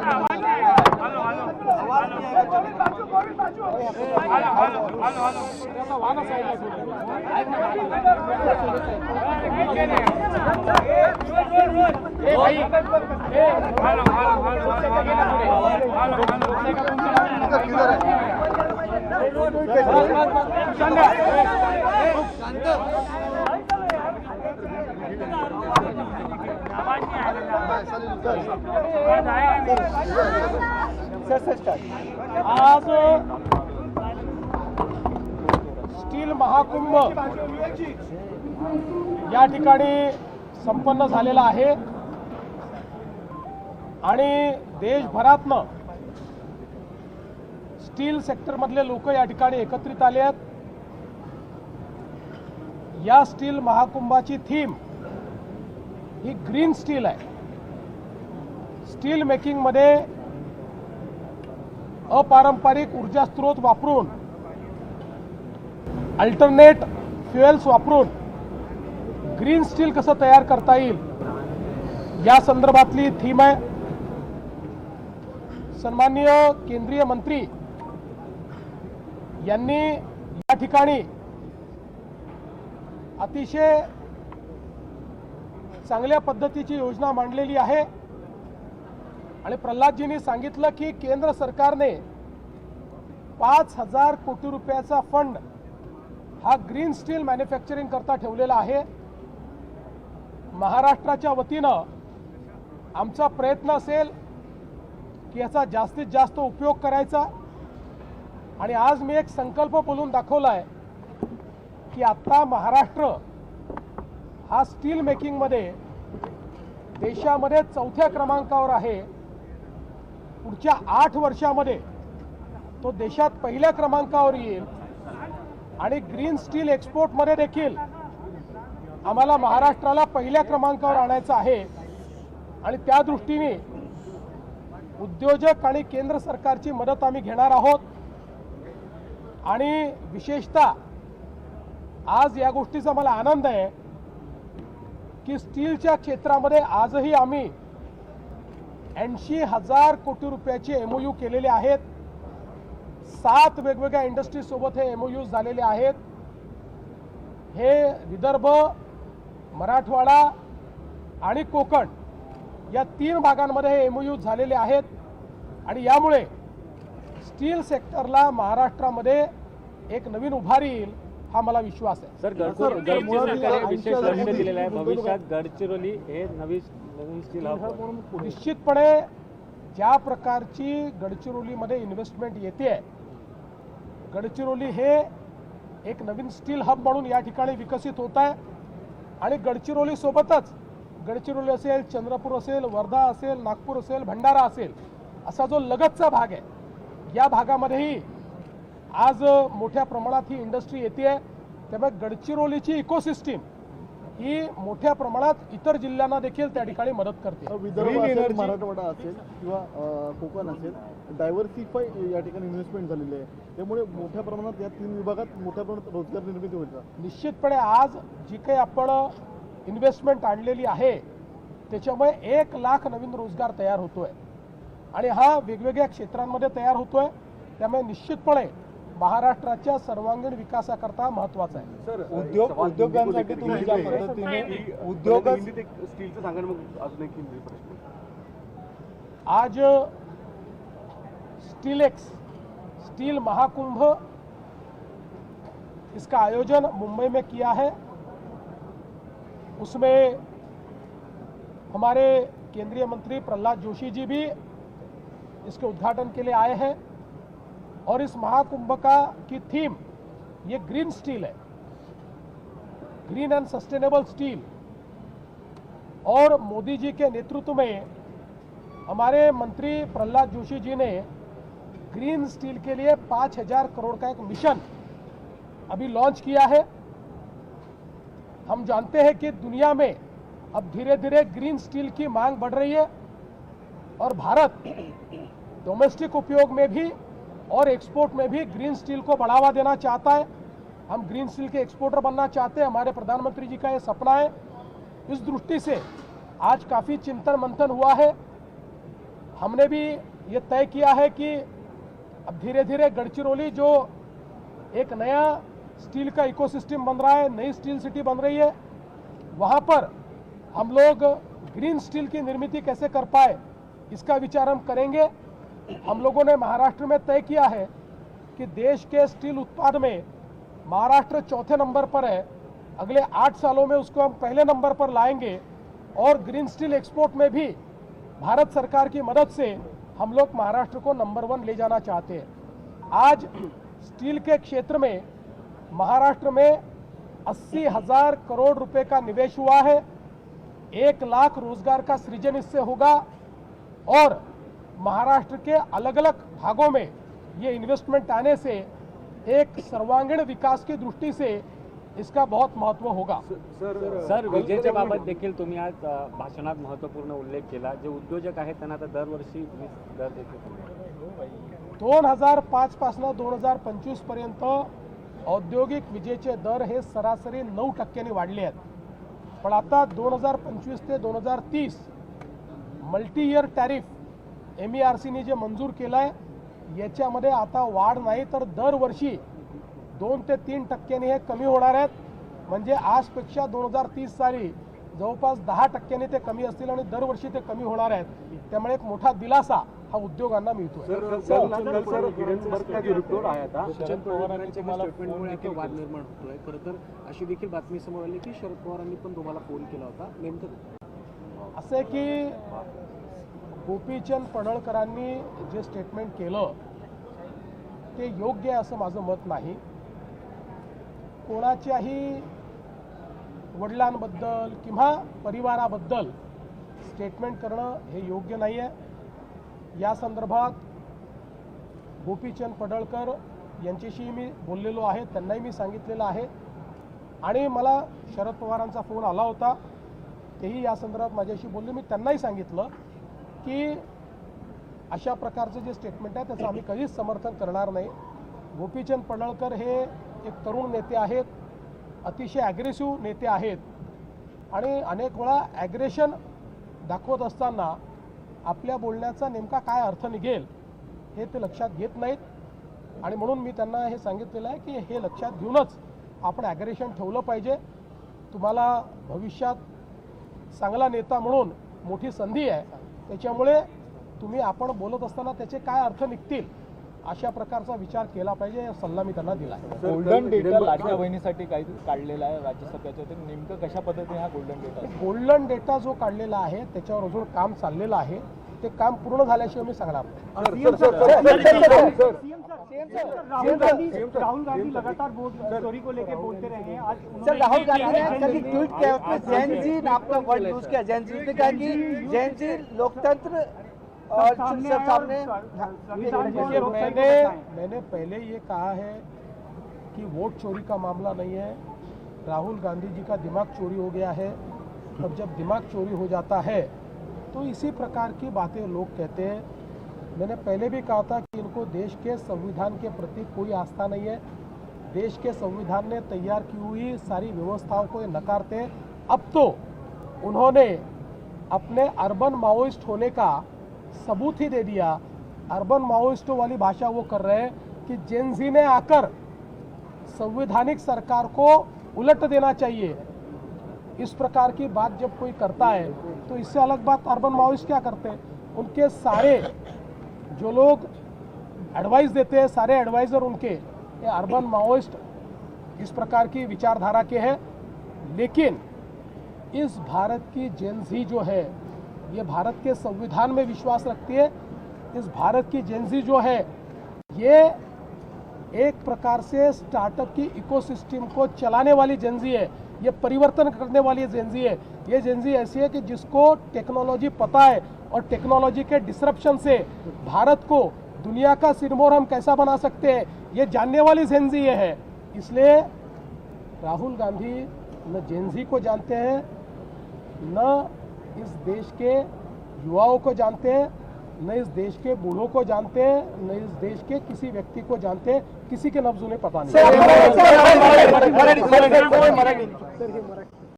आज स्टील महाकुंभ या ठिकाणी संपन्न झालेला आहे आणि देशभरातनं स्टील सेक्टरमधले लोक या ठिकाणी एकत्रित आले आहेत। या स्टील महाकुंभाची थीम ही ग्रीन स्टील आहे। स्टील मेकिंगमध्ये अपारंपरिक ऊर्जा स्रोत वापरून, अल्टरनेट फ्युएल्स वापरून ग्रीन स्टील कसं तयार करता येईल या संदर्भातली थीम आहे। सन्माननीय केंद्रीय मंत्री यांनी या ठिकाणी अतिशय चांगल्या पद्धतीची योजना मांडलेली आहे आणि प्रल्हादजींनी सांगितलं की केंद्र सरकारने 5,000 कोटी रुपयाचा फंड हा ग्रीन स्टील मॅन्युफॅक्चरिंग करता ठेवलेला आहे। महाराष्ट्राच्या वतीनं आमचा प्रयत्न असेल की याचा जास्तीत जास्त उपयोग करायचा आणि आज मी एक संकल्प बोलून दाखवला आहे की आता महाराष्ट्र हा स्टील मेकिंगमध्ये देशामध्ये 4थ्या क्रमांकावर आहे। पुढच्या 8 वर्षामध्ये तो देशात पहिल्या क्रमांकावर येईल आणि ग्रीन स्टील एक्सपोर्टमध्ये देखील आम्हाला महाराष्ट्राला पहिल्या क्रमांकावर आणायचं आहे आणि त्या दृष्टीने उद्योजक आणि केंद्र सरकारची मदत आम्ही घेणार आहोत। आणि विशेषतः आज या गोष्टीचा मला आनंद आहे की स्टीलच्या क्षेत्रामध्ये आजही आम्ही 80,000 कोटी रुपयाचे एमओयू केलेले आहेत। 7 वेगवेगळ्या इंडस्ट्री सोबत हे एमओयू झालेले आहेत। हे विदर्भ, मराठवाडा आणि कोकण या 3 भागांमध्ये हे एमओयू झालेले आहेत आणि यामुळे स्टील सेक्टरला महाराष्ट्रामध्ये एक नवीन उभारी येईल हा मला विश्वास आहे। सर, गडचिरोली विशेष लक्ष दिलेलं आहे। भविष्यात गडचिरोली हे नवीन स्टील हब निश्चितपणे ज्या प्रकारची गडचिरोलीमध्ये इन्व्हेस्टमेंट येते, गडचिरोली हे एक नवीन स्टील हब म्हणून या ठिकाणी विकसित होत आहे आणि गडचिरोली सोबतच गडचिरोली असेल, चंद्रपूर असेल, वर्धा असेल, नागपूर असेल, भंडारा असेल असा जो लगतचा भाग आहे या भागामध्येही आज मोठ्या प्रमाणात ही इंडस्ट्री येते। त्यामुळे गडचिरोलीची इकोसिस्टीम ही मोठ्या प्रमाणात इतर जिल्ह्यांना देखील त्या ठिकाणी मदत करते। विदर्भ असेल, मराठवाडा असेल किंवा कोकण असेल, डायव्हर्सिफाय या ठिकाणी इन्व्हेस्टमेंट झालेली आहे। त्यामुळे मोठ्या प्रमाणात या 3 विभागात मोठ्या प्रमाणात रोजगार निर्मिती होईल। निश्चितपणे आज जी काही आपण इन्व्हेस्टमेंट आणलेली आहे त्याच्यामुळे 1 लाख नवीन रोजगार तयार होतोय आणि हा वेगवेगळ्या क्षेत्रांमध्ये तयार होतोय। त्यामुळे निश्चितपणे महाराष्ट्राच्या सर्वांगीण विकासाकरता महत्त्वाचा आहे। सर, उद्योगांसाठी तुम्ही ज्या पद्धतीने स्टीलचं सांगा मग अजून एक प्रश्न। आज स्टील महाकुंभ इसका आयोजन मुंबई में किया है। उसमें हमारे केंद्रीय मंत्री प्रल्हाद जोशी जी भी इसके उद्घाटन के लिए आए हैं और इस महाकुंभ की थीम ये ग्रीन स्टील है, ग्रीन एंड सस्टेनेबल स्टील। और मोदी जी के नेतृत्व में हमारे मंत्री प्रल्हाद जोशी जी ने ग्रीन स्टील के लिए 5,000 करोड़ का एक मिशन अभी लॉन्च किया है। हम जानते हैं कि दुनिया में अब धीरे धीरे ग्रीन स्टील की मांग बढ़ रही है और भारत डोमेस्टिक उपयोग में भी और एक्सपोर्ट में भी ग्रीन स्टील को बढ़ावा देना चाहता है। हम ग्रीन स्टील के एक्सपोर्टर बनना चाहते हैं। हमारे प्रधानमंत्री जी का ये सपना है। इस दृष्टि से आज काफ़ी चिंतन मंथन हुआ है। हमने भी ये तय किया है कि अब धीरे धीरे गढ़चिरौली जो एक नया स्टील का इकोसिस्टम बन रहा है, नई स्टील सिटी बन रही है, वहाँ पर हम लोग ग्रीन स्टील की निर्मित कैसे कर पाए इसका विचार हम करेंगे। हम लोगों ने महाराष्ट्र में तय किया है कि देश के स्टील उत्पाद में महाराष्ट्र चौथे नंबर पर है, अगले 8 सालों में उसको हम पहले नंबर पर लाएंगे और ग्रीन स्टील एक्सपोर्ट में भी भारत सरकार की मदद से हम लोग महाराष्ट्र को नंबर 1 ले जाना चाहते हैं। आज स्टील के क्षेत्र में महाराष्ट्र में 80,000 करोड़ रुपए का निवेश हुआ है, 1 लाख रोजगार का सृजन इससे होगा और महाराष्ट्र के अलग अलग भागों में ये इन्वेस्टमेंट आने से एक सर्वांगीण विकास की दृष्टि से इसका बहुत महत्व होगा। सर, विजेच्या बाबत देखील तुम्ही आज भाषणात महत्त्वपूर्ण उल्लेख केला। जे उद्योजक आहेत त्यांना आता दरवर्षी वीज दर देखील 2005 पासून 2025 पर्यंत औद्योगिक विजेचे दर हे सरासरी 9% वाढले आहेत, पण आता 2025 ते 2030 मल्टी इयर टॅरिफ MERCने जे मंजूर केलंय याच्यामध्ये आता वाढ नाही तर दरवर्षी 2 ते 3% हे कमी होणार आहेत। म्हणजे आजपेक्षा 2030 साली जवळपास 10% ते कमी असतील आणि दरवर्षी ते कमी होणार आहेत। त्यामुळे एक मोठा दिलासा हा उद्योगांना मिळतो। शरद पवारांचे मला फोन येतो, वाद निर्माण होतोय। खरं तर अशी देखील बातमी समोर आली की शरद पवारांनी पण तुम्हाला फोन केला होता, नेमकं असे की गोपीचंद पडळकरांनी जे स्टेटमेंट केलं ते योग्य आहे असं माझं मत नाही। कोणाच्याही वडिलांबद्दल किंवा परिवाराबद्दल स्टेटमेंट करणं हे योग्य नाही आहे। या संदर्भात गोपीचंद पडळकर यांच्याशी मी बोललेलो आहे, त्यांनाही मी सांगितलेलं आहे आणि मला शरद पवारांचा फोन आला होता, तेही या संदर्भात माझ्याशी बोलले। मी त्यांनाही सांगितलं की अशा प्रकारचं जे स्टेटमेंट आहे त्याचं आम्ही कधीच समर्थन करणार नाही। गोपीचंद पडळकर हे एक तरुण नेते आहेत, अतिशय ॲग्रेसिव्ह नेते आहेत आणि अनेक वेळा ॲग्रेशन दाखवत असताना आपल्या बोलण्याचा नेमका काय अर्थ निघेल हे ते लक्षात घेत नाहीत आणि म्हणून मी त्यांना हे सांगितलेलं आहे की हे लक्षात घेऊनच आपण ॲग्रेशन ठेवलं पाहिजे। तुम्हाला भविष्यात चांगला नेता म्हणून मोठी संधी आहे, त्याच्यामुळे तुम्ही आपण बोलत असताना त्याचे काय अर्थ निघतील अशा प्रकारचा विचार केला पाहिजे, हा सल्ला मी त्यांना दिला आहे। गोल्डन डेटा लाडक्या बहिणीसाठी काही काढलेला आहे राज्यसभेच्या, ते नेमकं कशा पद्धतीने हा गोल्डन डेटा गोल्डन डेटा जो काढलेला आहे त्याच्यावर अजून काम चाललेलं आहे, ते काम पूर्ण झाल्याशिवाय मी सांगणार नाही। राहुल गांधी लगातार वोट चोरी को लेकर बोलते रहे हैं। आज सर राहुल गांधी ने कल एक ट्वीट किया, उसमें जैन जी नाम का word use KIA. Jain ji ने कहा कि जैन जी लोकतंत्र और सामने मैंने पहले ये कहा है कि वोट चोरी का मामला नहीं है, राहुल गांधी जी का दिमाग चोरी हो गया है। और जब दिमाग चोरी हो जाता है तो इसी प्रकार की बातें लोग कहते हैं। मैंने पहले भी कहा था कि इनको देश के संविधान के प्रति कोई आस्था नहीं है। देश के संविधान ने तैयार की हुई सारी व्यवस्थाओं को ये नकारते हैं। अब तो उन्होंने अपने अर्बन माओइस्ट होने का सबूत ही दे दिया। अर्बन माओइस्टों वाली भाषा वो कर रहे हैं कि जेनजी ने आकर संवैधानिक सरकार को उलट देना चाहिए। इस प्रकार की बात जब कोई करता है तो इससे अलग बात अर्बन माओइस्ट क्या करते हैं, उनके सारे जो लोग एडवाइस देते हैं, सारे एडवाइजर उनके ये अर्बन माओइस्ट इस प्रकार की विचारधारा के हैं। लेकिन इस भारत की जेनजी जो है ये भारत के संविधान में विश्वास रखती है। इस भारत की जेनजी जो है ये एक प्रकार से स्टार्टअप की इकोसिस्टम को चलाने वाली जेनजी है, ये परिवर्तन करने वाली जेनजी है। ये जेनजी ऐसी है कि जिसको टेक्नोलॉजी पता है और टेक्नोलॉजी के डिसरप्शन से भारत को दुनिया का सिरमौर हम कैसा बना सकते हैं ये जानने वाली जेनजी ये है। इसलिए राहुल गांधी न जेनजी को जानते हैं, न इस देश के युवाओं को जानते हैं, न इस देश के बूढ़ों को जानते हैं, न इस देश के किसी व्यक्ति को जानते हैं। किसी के नब्ज उन्हें पता नहीं।